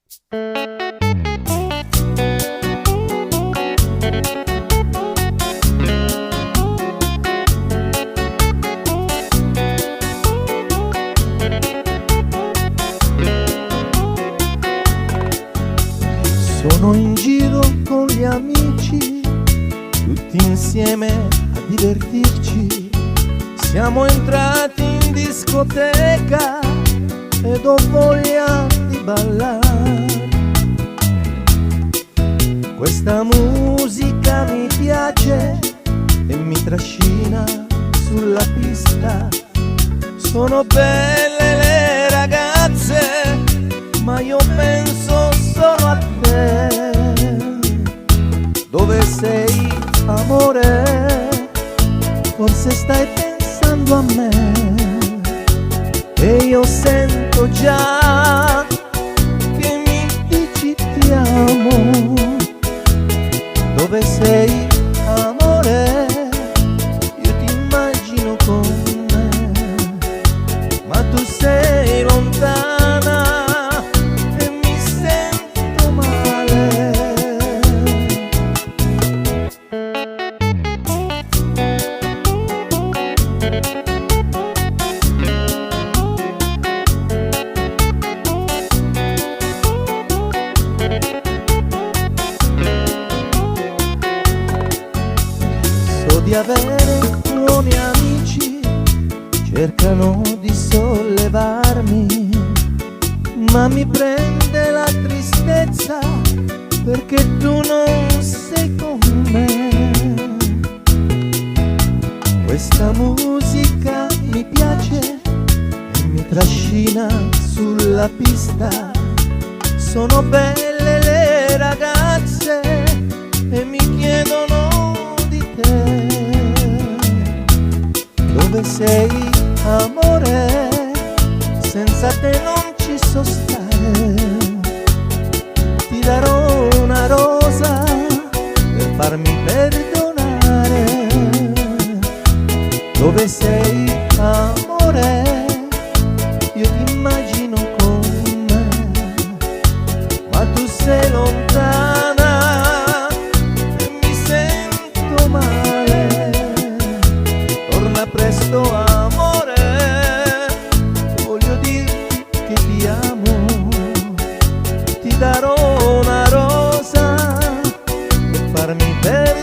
Sono in giro con gli amici, tutti insieme a divertirci. Siamo entrati in discoteca ed ho voglia di ballare. Questa musica mi piace e mi trascina sulla pista. Sono belle le ragazze, ma io penso solo a te. Dove sei, amore? Forse stai pensando a me e io sento già che mi dici ti amo. Dove sei, amore? Io ti immagino con me, ma tu sei lontana e mi sento male. So di avere buoni amici, cercano di sollevarmi, ma mi prende la tristezza perché tu non sei con me. Questa musica mi piace e mi trascina sulla pista. Sono belle le ragazze e mi chiedono di te. Dove sei, amore? Senza te non ci so stare. Ti darò una rosa per farmi perdonare. Dove sei, amore? Io ti immagino con me, ma tu sei lontana e mi sento male. Torna presto, amore, voglio dirti che ti amo. Ti darò una rosa per farmi perdonare.